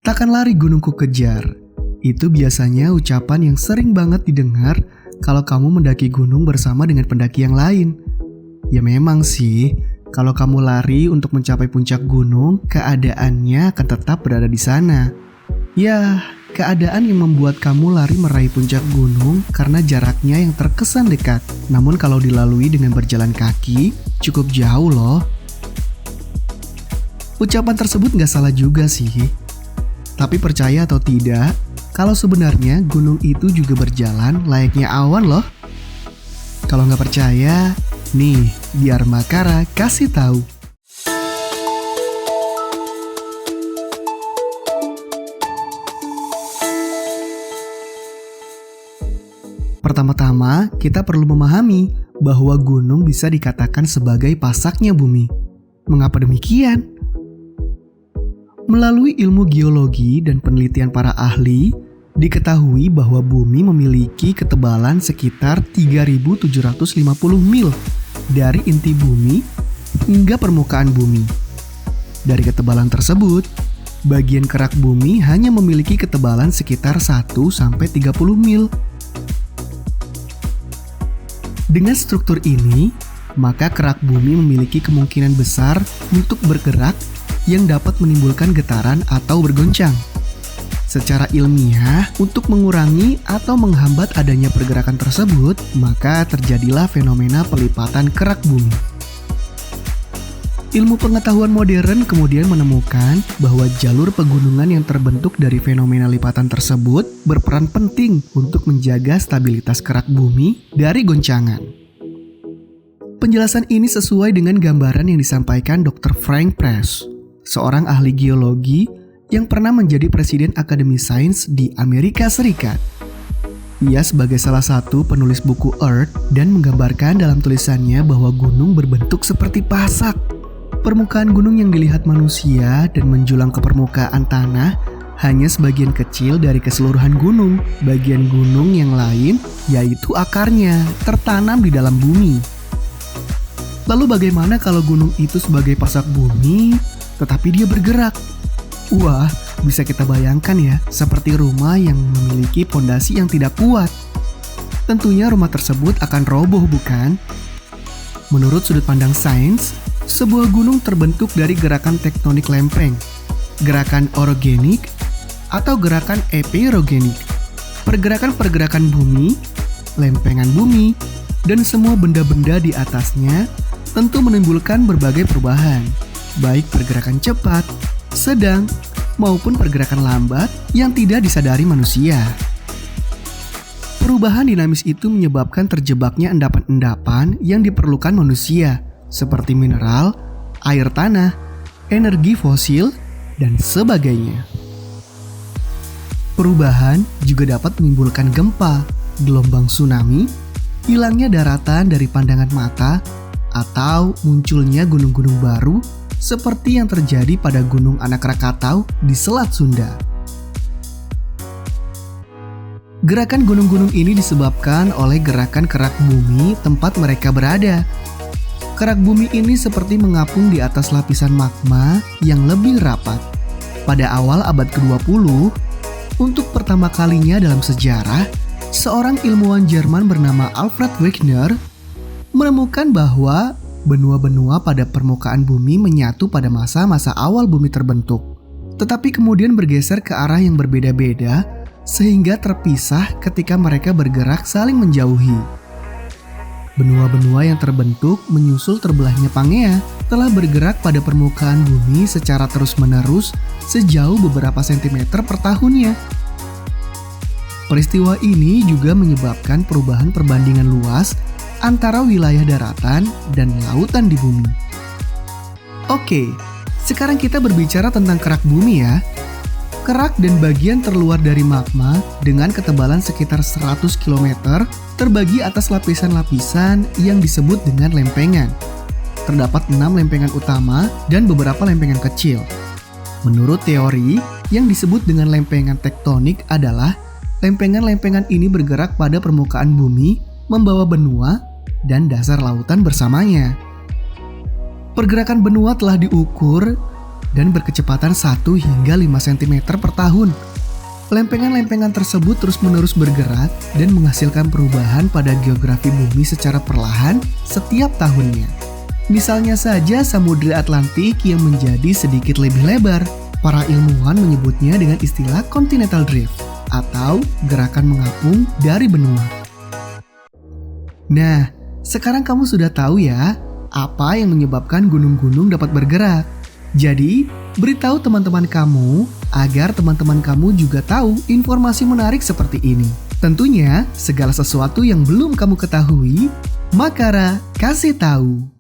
Takkan lari gunungku kejar. Itu biasanya ucapan yang sering banget didengar kalau kamu mendaki gunung bersama dengan pendaki yang lain. Ya memang sih, kalau kamu lari untuk mencapai puncak gunung, keadaannya akan tetap berada di sana. Ya, keadaan yang membuat kamu lari meraih puncak gunung karena jaraknya yang terkesan dekat. Namun kalau dilalui dengan berjalan kaki, cukup jauh loh. Ucapan tersebut gak salah juga sih. Tapi percaya atau tidak, kalau sebenarnya gunung itu juga berjalan layaknya awan loh. Kalau gak percaya, nih biar Makara kasih tahu. Pertama-tama, kita perlu memahami bahwa gunung bisa dikatakan sebagai pasaknya bumi. Mengapa demikian? Melalui ilmu geologi dan penelitian para ahli, diketahui bahwa bumi memiliki ketebalan sekitar 3.750 mil dari inti bumi hingga permukaan bumi. Dari ketebalan tersebut, bagian kerak bumi hanya memiliki ketebalan sekitar 1-30 mil. Dengan struktur ini, maka kerak bumi memiliki kemungkinan besar untuk bergerak yang dapat menimbulkan getaran atau bergoncang. Secara ilmiah, untuk mengurangi atau menghambat adanya pergerakan tersebut, maka terjadilah fenomena pelipatan kerak bumi. Ilmu pengetahuan modern kemudian menemukan bahwa jalur pegunungan yang terbentuk dari fenomena lipatan tersebut berperan penting untuk menjaga stabilitas kerak bumi dari goncangan. Penjelasan ini sesuai dengan gambaran yang disampaikan Dr. Frank Press, seorang ahli geologi yang pernah menjadi Presiden Akademi Sains di Amerika Serikat. Ia sebagai salah satu penulis buku Earth dan menggambarkan dalam tulisannya bahwa gunung berbentuk seperti pasak. Permukaan gunung yang dilihat manusia dan menjulang ke permukaan tanah hanya sebagian kecil dari keseluruhan gunung. Bagian gunung yang lain, yaitu akarnya, tertanam di dalam bumi. Lalu bagaimana kalau gunung itu sebagai pasak bumi, tetapi dia bergerak? Wah, bisa kita bayangkan ya, seperti rumah yang memiliki fondasi yang tidak kuat. Tentunya rumah tersebut akan roboh, bukan? Menurut sudut pandang sains, sebuah gunung terbentuk dari gerakan tektonik lempeng, gerakan orogenik, atau gerakan epirogenik. Pergerakan-pergerakan bumi, lempengan bumi, dan semua benda-benda di atasnya tentu menimbulkan berbagai perubahan, baik pergerakan cepat, sedang, maupun pergerakan lambat yang tidak disadari manusia. Perubahan dinamis itu menyebabkan terjebaknya endapan-endapan yang diperlukan manusia, seperti mineral, air tanah, energi fosil, dan sebagainya. Perubahan juga dapat menimbulkan gempa, gelombang tsunami, hilangnya daratan dari pandangan mata, atau munculnya gunung-gunung baru seperti yang terjadi pada Gunung Anak Rakatau di Selat Sunda. Gerakan gunung-gunung ini disebabkan oleh gerakan kerak bumi tempat mereka berada. Kerak bumi ini seperti mengapung di atas lapisan magma yang lebih rapat. Pada awal abad ke-20, untuk pertama kalinya dalam sejarah, seorang ilmuwan Jerman bernama Alfred Wegener menemukan bahwa benua-benua pada permukaan bumi menyatu pada masa-masa awal bumi terbentuk, tetapi kemudian bergeser ke arah yang berbeda-beda sehingga terpisah ketika mereka bergerak saling menjauhi. Benua-benua yang terbentuk menyusul terbelahnya Pangea telah bergerak pada permukaan bumi secara terus-menerus sejauh beberapa sentimeter per tahunnya. Peristiwa ini juga menyebabkan perubahan perbandingan luas antara wilayah daratan dan lautan di bumi. Oke, sekarang kita berbicara tentang kerak bumi ya. Kerak dan bagian terluar dari magma dengan ketebalan sekitar 100 km terbagi atas lapisan-lapisan yang disebut dengan lempengan. Terdapat 6 lempengan utama dan beberapa lempengan kecil. Menurut teori, yang disebut dengan lempengan tektonik adalah lempengan-lempengan ini bergerak pada permukaan bumi, membawa benua dan dasar lautan bersamanya. Pergerakan benua telah diukur dan berkecepatan 1 hingga 5 cm per tahun. Lempengan-lempengan tersebut terus-menerus bergerak dan menghasilkan perubahan pada geografi bumi secara perlahan setiap tahunnya. Misalnya saja Samudra Atlantik yang menjadi sedikit lebih lebar. Para ilmuwan menyebutnya dengan istilah continental drift atau gerakan mengapung dari benua. Nah, sekarang kamu sudah tahu ya apa yang menyebabkan gunung-gunung dapat bergerak. Jadi, beritahu teman-teman kamu agar teman-teman kamu juga tahu informasi menarik seperti ini. Tentunya, segala sesuatu yang belum kamu ketahui, Makara kasih tahu.